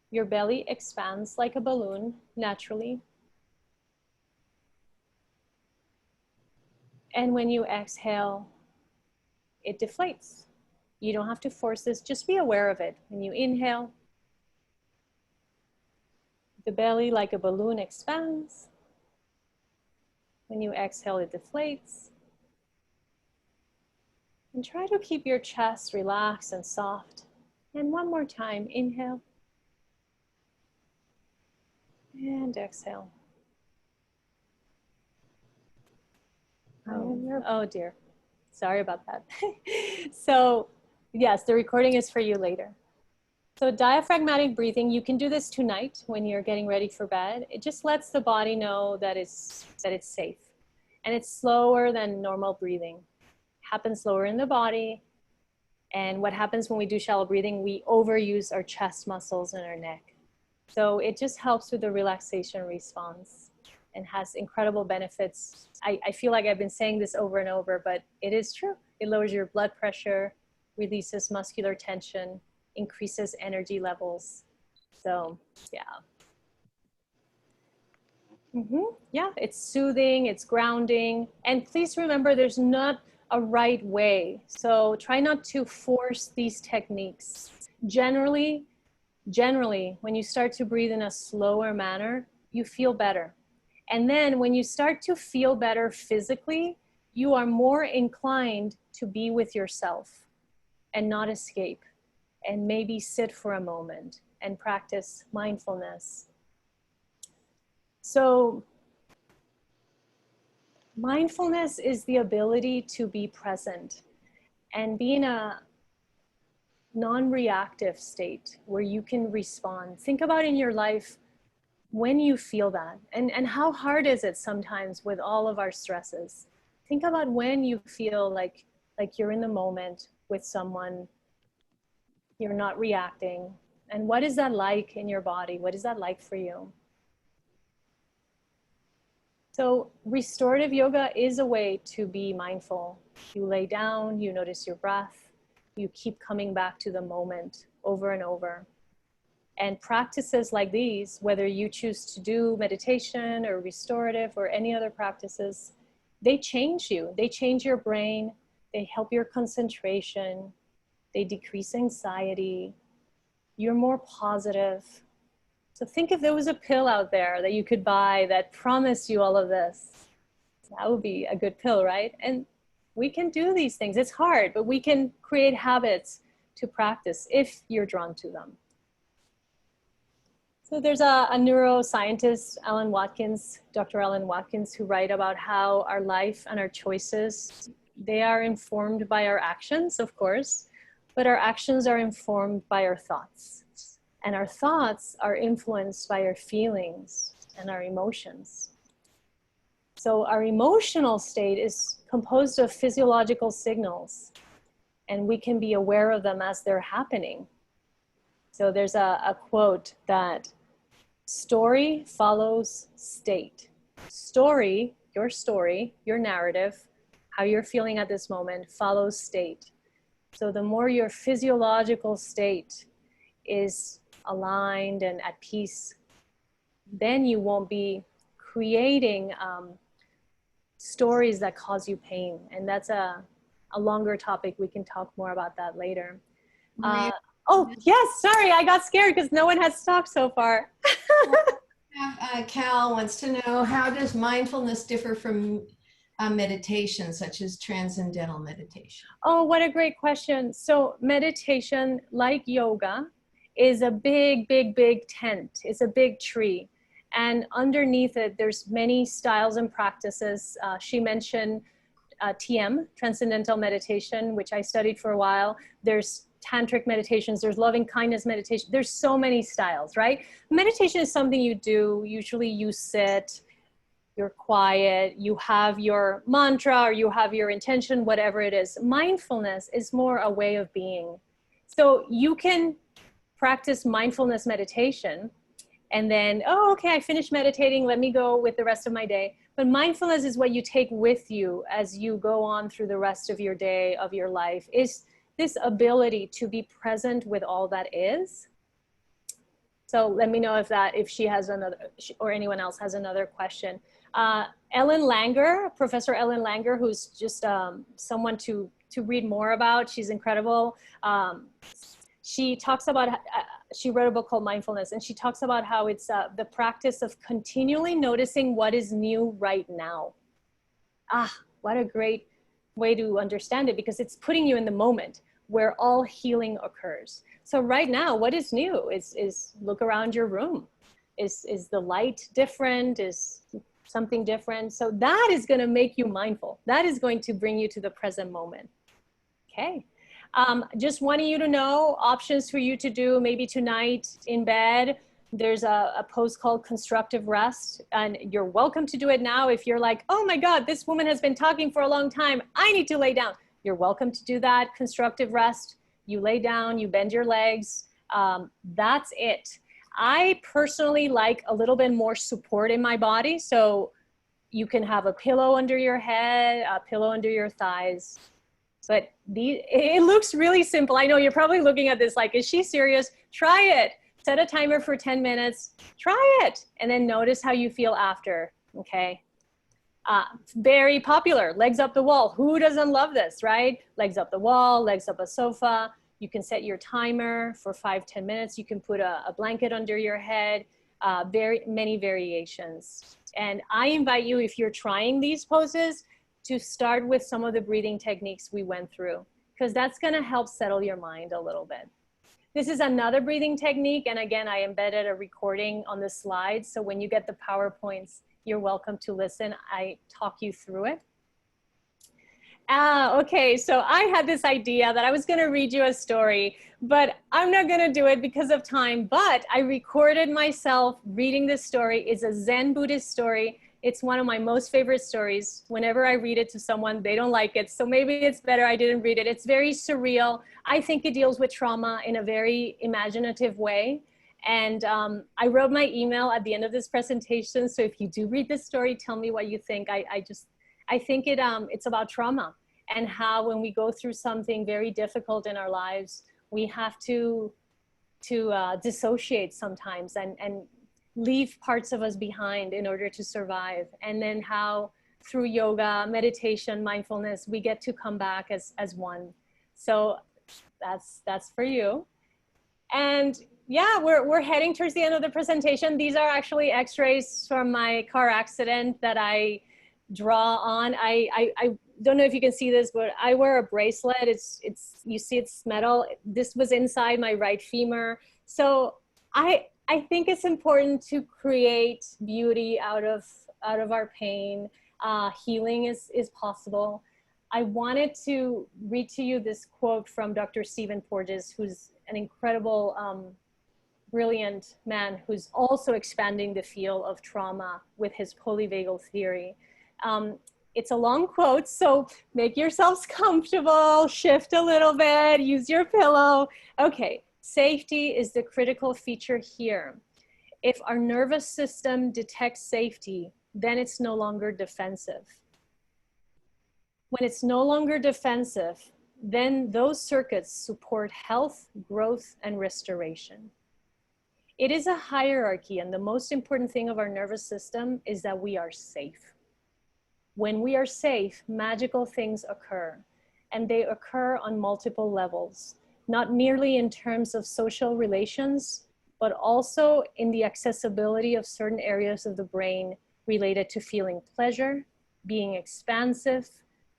S1: your belly expands like a balloon naturally. And when you exhale, it deflates. You don't have to force this, just be aware of it. When you inhale, the belly like a balloon expands. When you exhale, it deflates. And try to keep your chest relaxed and soft. And one more time, inhale. And exhale. Oh dear. Sorry about that. So yes, the recording is for you later. So diaphragmatic breathing, you can do this tonight when you're getting ready for bed. It just lets the body know that it's safe. And it's slower than normal breathing. It happens slower in the body. And what happens when we do shallow breathing, we overuse our chest muscles and our neck. So it just helps with the relaxation response and has incredible benefits. I feel like I've been saying this over and over, but it is true. It lowers your blood pressure, releases muscular tension, increases energy levels. So yeah. Yeah, it's soothing, it's grounding. And please remember, there's not a right way. So try not to force these techniques. Generally, when you start to breathe in a slower manner, you feel better. And then when you start to feel better physically, you are more inclined to be with yourself and not escape, and maybe sit for a moment and practice mindfulness. So mindfulness is the ability to be present and be in a non-reactive state where you can respond. Think about in your life when you feel that, and how hard is it sometimes with all of our stresses. Think about when you feel like you're in the moment with someone You're not reacting. And what is that like in your body? What is that like for you? So restorative yoga is a way to be mindful. You lay down, you notice your breath, you keep coming back to the moment over and over. And practices like these, whether you choose to do meditation or restorative or any other practices, they change you. They change your brain. They help your concentration. They decrease anxiety. You're more positive. So think if there was a pill out there that you could buy that promised you all of this. That would be a good pill, right? And we can do these things. It's hard, but we can create habits to practice if you're drawn to them. So there's a neuroscientist, Dr. Alan Watkins, who write about how our life and our choices, they are informed by our actions, of course, but our actions are informed by our thoughts. And our thoughts are influenced by our feelings and our emotions. So our emotional state is composed of physiological signals, and we can be aware of them as they're happening. So there's a quote that story follows state. Story, your narrative, how you're feeling at this moment follows state. So the more your physiological state is aligned and at peace, then you won't be creating stories that cause you pain. And that's a longer topic. We can talk more about that later. Oh, yes, sorry, I got scared because no one has talked so far.
S4: Cal wants to know, how does mindfulness differ from meditation, such as transcendental meditation?
S1: Oh, what a great question. So meditation, like yoga, is a big, big, big tent. It's a big tree. And underneath it, there's many styles and practices. She mentioned TM, Transcendental Meditation, which I studied for a while. There's tantric meditations, there's loving kindness meditation. There's so many styles, right? Meditation is something you do. Usually you sit, you're quiet, you have your mantra or you have your intention, whatever it is. Mindfulness is more a way of being. So you can practice mindfulness meditation and then, oh, okay, I finished meditating, let me go with the rest of my day. But mindfulness is what you take with you as you go on through the rest of your day, of your life, is this ability to be present with all that is. So let me know if she has another, or anyone else has another question. Ellen Langer, Professor Ellen Langer, who's just someone to read more about. She's incredible. She talks about, she wrote a book called Mindfulness, and she talks about how it's the practice of continually noticing what is new right now. What a great way to understand it, because it's putting you in the moment where all healing occurs. So right now, what is new is look around your room. Is the light different? Is something different? So that is going to make you mindful. That is going to bring you to the present moment. Okay. Just wanting you to know options for you to do maybe tonight in bed. There's a pose called Constructive Rest, and you're welcome to do it now. If you're like, oh my God, this woman has been talking for a long time, I need to lay down. You're welcome to do that. Constructive rest. You lay down, you bend your legs. That's it. I personally like a little bit more support in my body. So you can have a pillow under your head, a pillow under your thighs. But it looks really simple. I know you're probably looking at this like, is she serious? Try it. Set a timer for 10 minutes. Try it. And then notice how you feel after. Okay. Very popular. Legs up the wall. Who doesn't love this, right? Legs up the wall, legs up a sofa. You can set your timer for 5-10 minutes. You can put a blanket under your head. Very many variations. And I invite you, if you're trying these poses, to start with some of the breathing techniques we went through, because that's going to help settle your mind a little bit. This is another breathing technique. And again, I embedded a recording on the slides. So when you get the PowerPoints, you're welcome to listen. I talk you through it. Okay, so I had this idea that I was going to read you a story, but I'm not going to do it because of time. But I recorded myself reading this story. It's a Zen Buddhist story. It's one of my most favorite stories. Whenever I read it to someone, they don't like it. So maybe it's better I didn't read it. It's very surreal. I think it deals with trauma in a very imaginative way. And I wrote my email at the end of this presentation. So if you do read this story, tell me what you think. I think it's about trauma and how when we go through something very difficult in our lives, we have to dissociate sometimes and leave parts of us behind in order to survive. And then how through yoga, meditation, mindfulness, we get to come back as one. So that's for you. And yeah, we're heading towards the end of the presentation. These are actually x-rays from my car accident that I draw on. I don't know if you can see this, but I wear a bracelet. It's you see it's metal. This was inside my right femur. So I think it's important to create beauty out of our pain. Healing is possible. I wanted to read to you this quote from Dr. Stephen Porges, who's an incredible, brilliant man who's also expanding the field of trauma with his polyvagal theory. It's a long quote, so make yourselves comfortable, shift a little bit, use your pillow. Okay, safety is the critical feature here. If our nervous system detects safety, then it's no longer defensive. When it's no longer defensive, then those circuits support health, growth, and restoration. It is a hierarchy, and the most important thing of our nervous system is that we are safe. When we are safe, magical things occur, and they occur on multiple levels, not merely in terms of social relations, but also in the accessibility of certain areas of the brain related to feeling pleasure, being expansive,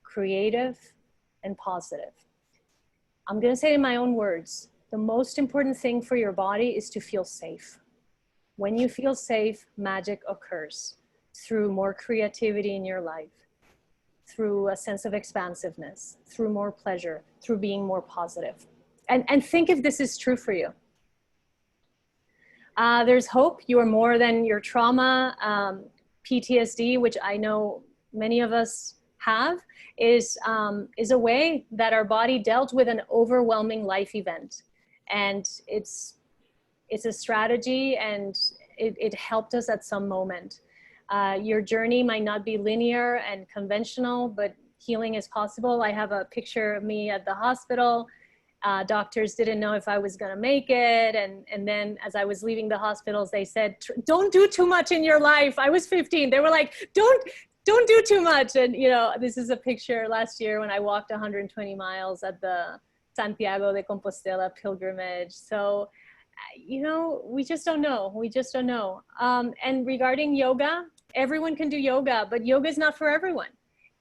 S1: creative, and positive. I'm going to say it in my own words. The most important thing for your body is to feel safe. When you feel safe, magic occurs through more creativity in your life, through a sense of expansiveness, through more pleasure, through being more positive. And think if this is true for you. There's hope. You are more than your trauma. PTSD, which I know many of us have, is a way that our body dealt with an overwhelming life event. And it's a strategy, and it helped us at some moment. Your journey might not be linear and conventional, but healing is possible. I have a picture of me at the hospital. Doctors didn't know if I was gonna make it. And then as I was leaving the hospitals, they said, don't do too much in your life. I was 15. They were like, don't do too much. And you know, this is a picture last year when I walked 120 miles at the Santiago de Compostela pilgrimage. So, you know, we just don't know. We just don't know. And regarding yoga, everyone can do yoga, but yoga is not for everyone.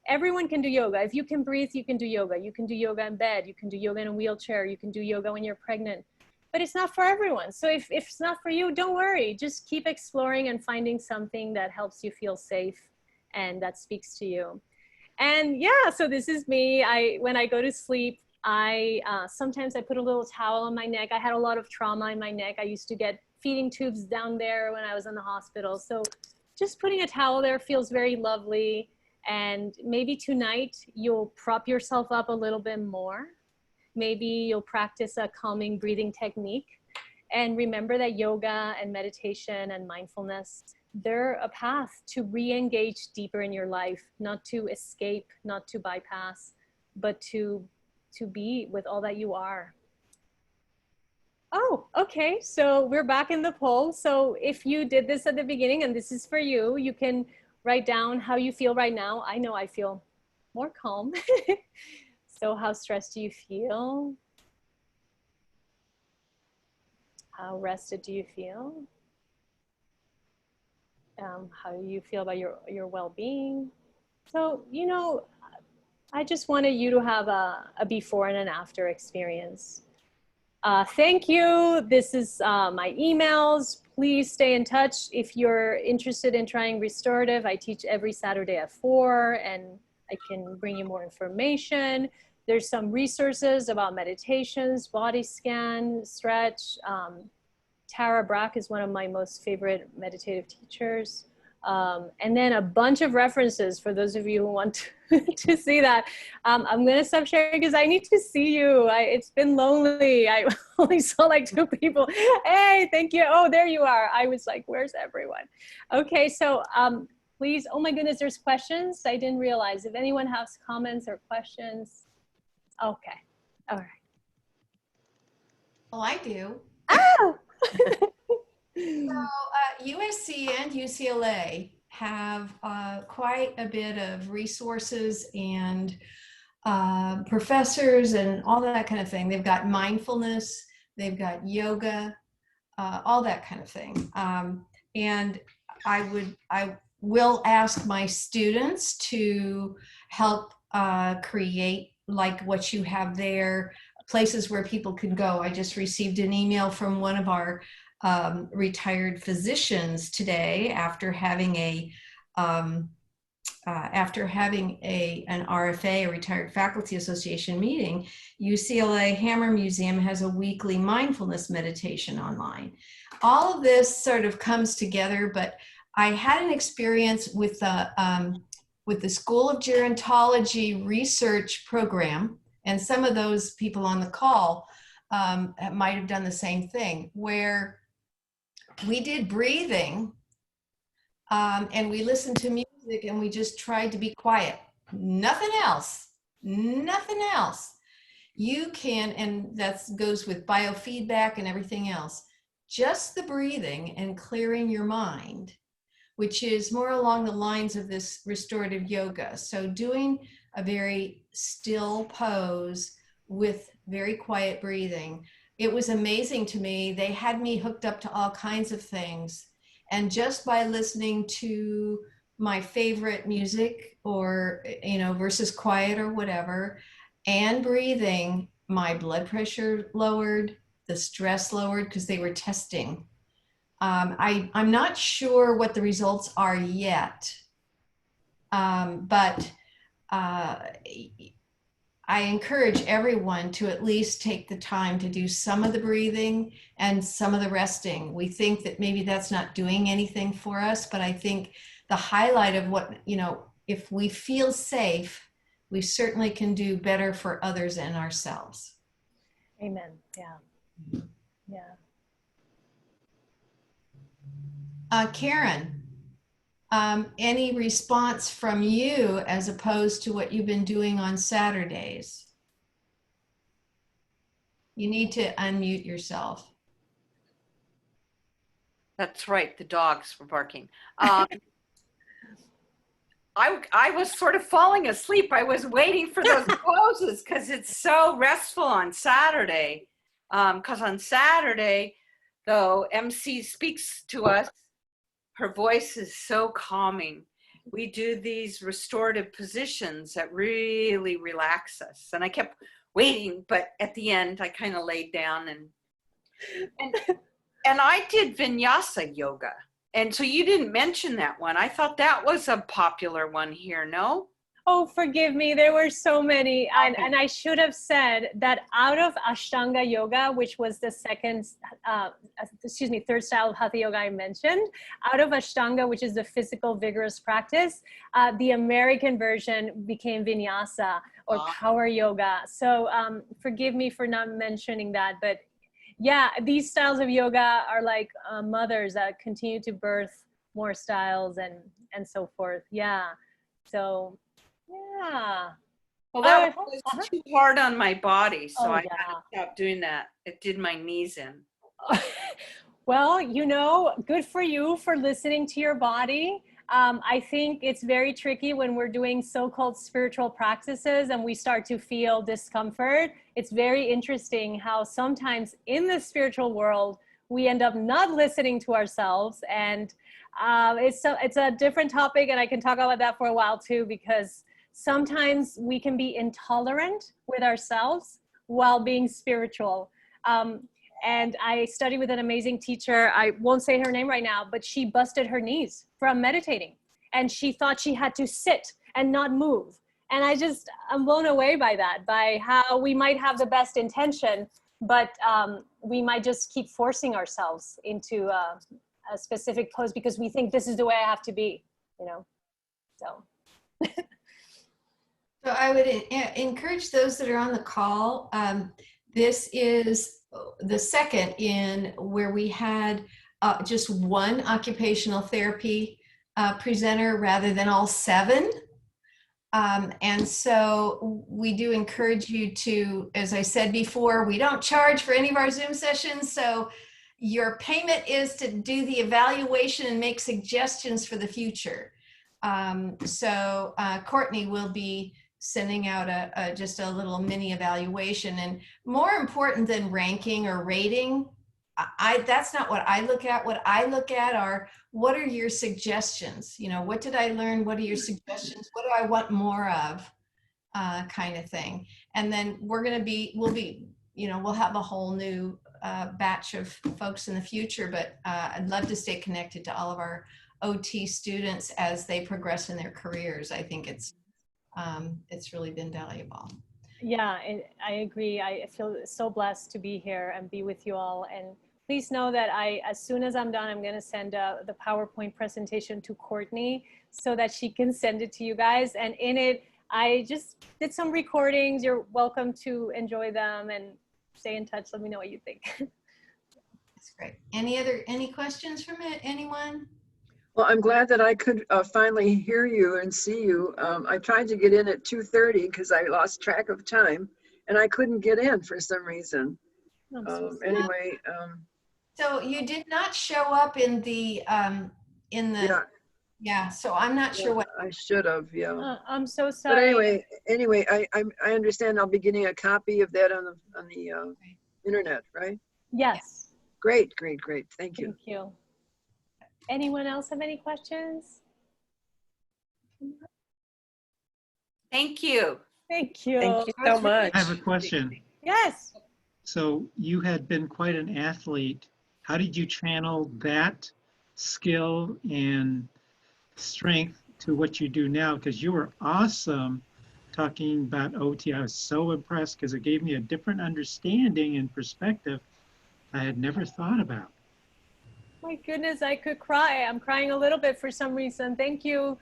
S1: Everyone can do yoga. If you can breathe, you can do yoga. You can do yoga in bed. You can do yoga in a wheelchair. You can do yoga when you're pregnant. But it's not for everyone. So if it's not for you, don't worry. Just keep exploring and finding something that helps you feel safe and that speaks to you. And yeah, so this is me. When I go to sleep, sometimes I put a little towel on my neck. I had a lot of trauma in my neck. I used to get feeding tubes down there when I was in the hospital. So just putting a towel there feels very lovely. And maybe tonight you'll prop yourself up a little bit more. Maybe you'll practice a calming breathing technique. And remember that yoga and meditation and mindfulness, they're a path to re-engage deeper in your life, not to escape, not to bypass, but to be with all that you are. Oh, okay, so we're back in the poll. So if you did this at the beginning and this is for you, you can write down how you feel right now. I know I feel more calm. So how stressed do you feel? How rested do you feel? How do you feel about your well-being? So, you know, I just wanted you to have a before and an after experience. Thank you. This is my emails. Please stay in touch. If you're interested in trying restorative, I teach every Saturday at 4 and I can bring you more information. There's some resources about meditations, body scan, stretch. Tara Brach is one of my most favorite meditative teachers. And then a bunch of references for those of you who want to see that. I'm going to stop sharing because I need to see you. It's been lonely. I only saw like 2 people. Hey, thank you. Oh, there you are. I was like, where's everyone? Okay, so please, oh my goodness, there's questions. I didn't realize. If anyone has comments or questions. Okay, all right.
S4: Well, I do.
S1: Oh!
S4: So USC and UCLA have quite a bit of resources and professors and all that kind of thing. They've got mindfulness, they've got yoga, all that kind of thing. And I will ask my students to help create like what you have there, places where people can go. I just received an email from one of our retired physicians today after having an RFA, a Retired Faculty Association meeting. UCLA Hammer Museum has a weekly mindfulness meditation online. All of this sort of comes together, but I had an experience with the School of Gerontology research program, and some of those people on the call might have done the same thing, where we did breathing and we listened to music and we just tried to be quiet. Nothing else, nothing else. You can, and that goes with biofeedback and everything else, just the breathing and clearing your mind, which is more along the lines of this restorative yoga. So doing a very still pose with very quiet breathing. It was amazing to me. They had me hooked up to all kinds of things. And just by listening to my favorite music or, versus quiet or whatever, and breathing, my blood pressure lowered, the stress lowered, because they were testing. I'm not sure what the results are yet, but I encourage everyone to at least take the time to do some of the breathing and some of the resting. We think that maybe that's not doing anything for us, but I think the highlight of what, if we feel safe, we certainly can do better for others and ourselves.
S1: Amen. Yeah. Yeah.
S4: Karen, any response from you as opposed to what you've been doing on Saturdays? You need to unmute yourself.
S5: That's right, the dogs were barking. I was sort of falling asleep. I was waiting for those poses because it's so restful on Saturday. Because on Saturday, though, MC speaks to us, her voice is so calming. We do these restorative positions that really relax us. And I kept waiting, but at the end, I kind of laid down and I did Vinyasa Yoga. And so you didn't mention that one. I thought that was a popular one here, no?
S1: Oh, forgive me. There were so many. And I should have said that out of Ashtanga Yoga, which was the third style of Hatha Yoga I mentioned, out of Ashtanga, which is the physical vigorous practice, the American version became Vinyasa or Power Yoga. So forgive me for not mentioning that. But yeah, these styles of yoga are like mothers that continue to birth more styles and so forth. Yeah. So yeah.
S5: Well, that was too hard on my body, so I had to stop doing that. It did my knees in.
S1: Well, good for you for listening to your body. I think it's very tricky when we're doing so-called spiritual practices and we start to feel discomfort. It's very interesting how sometimes in the spiritual world, we end up not listening to ourselves. And it's a different topic, and I can talk about that for a while too, because sometimes we can be intolerant with ourselves while being spiritual. And I studied with an amazing teacher. I won't say her name right now, but she busted her knees from meditating. And she thought she had to sit and not move. And I'm blown away by that, by how we might have the best intention, but we might just keep forcing ourselves into a specific pose because we think this is the way I have to be, you know, so.
S4: So I would encourage those that are on the call. This is the second in where we had just one occupational therapy presenter rather than all 7. And so we do encourage you to, as I said before, we don't charge for any of our Zoom sessions. So your payment is to do the evaluation and make suggestions for the future. So Courtney will be sending out just a little mini evaluation. And more important than ranking or rating, that's not what I look at. What I look at are, what are your suggestions? You know, what did I learn? What are your suggestions? What do I want more of? Kind of thing. And then we'll have a whole new batch of folks in the future, but I'd love to stay connected to all of our OT students as they progress in their careers. I think it's really been valuable.
S1: Yeah, and I agree. I feel so blessed to be here and be with you all. And please know that as soon as I'm done, I'm going to send the PowerPoint presentation to Courtney so that she can send it to you guys. And in it, I just did some recordings. You're welcome to enjoy them and stay in touch. Let me know what you think.
S4: That's great. Any questions from anyone?
S6: Well, I'm glad that I could finally hear you and see you. I tried to get in at 2:30 because I lost track of time, and I couldn't get in for some reason. Anyway.
S4: So you did not show up in the yeah. So I'm not sure what
S6: I should have. Yeah.
S1: I'm so sorry.
S6: But anyway, I understand. I'll be getting a copy of that on the internet, right?
S1: Yes.
S6: Great. Thank you.
S1: Thank you. Anyone else have any questions?
S5: Thank you.
S1: Thank you.
S7: Thank you so much.
S8: I have a question.
S1: Yes.
S8: So you had been quite an athlete. How did you channel that skill and strength to what you do now? Because you were awesome talking about OT. I was so impressed because it gave me a different understanding and perspective I had never thought about.
S1: My goodness, I could cry. I'm crying a little bit for some reason. Thank you.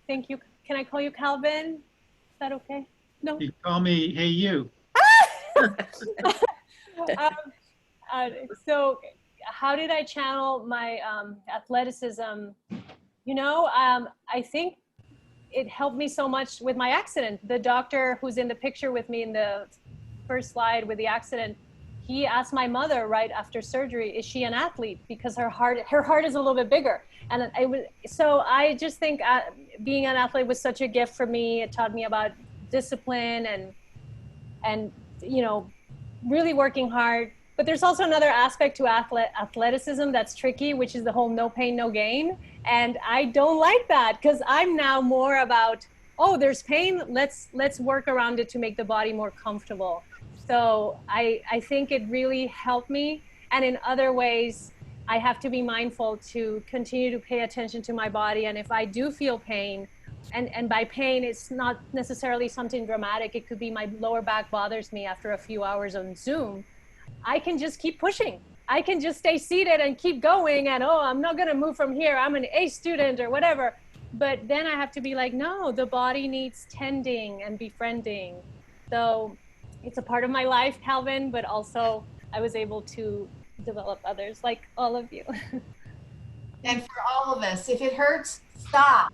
S1: Thank you. Can I call you Calvin? Is that okay? No?
S8: You call me, hey, you.
S1: So how did I channel my athleticism? You know, I think it helped me so much with my accident. The doctor who's in the picture with me in the first slide with the accident, he asked my mother right after surgery, is she an athlete? Because her heart is a little bit bigger. And so I just think being an athlete was such a gift for me. It taught me about discipline and you know, really working hard. But there's also another aspect to athleticism that's tricky, which is the whole no pain, no gain. And I don't like that because I'm now more about, oh, there's pain, let's work around it to make the body more comfortable. So I think it really helped me. And in other ways, I have to be mindful to continue to pay attention to my body. And if I do feel pain, and by pain, it's not necessarily something dramatic. It could be my lower back bothers me after a few hours on Zoom. I can just keep pushing. I can just stay seated and keep going. And, oh, I'm not going to move from here. I'm an A student or whatever. But then I have to be like, no, the body needs tending and befriending. So it's a part of my life, Calvin, but also I was able to develop others like all of you.
S4: And for all of us, if it hurts, stop.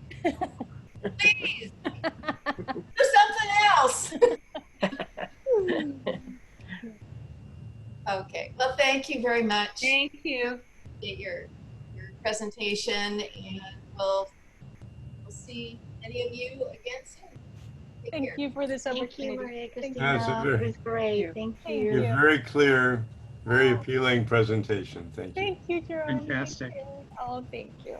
S4: Please. Do something else. Okay. Well, thank you very much.
S5: Thank you.
S4: Your presentation, and we'll see any of you again soon.
S1: Thank you for this
S2: Thank you,
S1: opportunity.
S2: Maria
S1: Thank
S2: Cristina.
S9: That's a
S2: It was great. Thank
S1: Thank
S2: you.
S1: you.
S9: You're very clear, very appealing presentation. Thank you.
S1: Thank you, Jerome.
S8: Fantastic.
S1: Oh, thank you.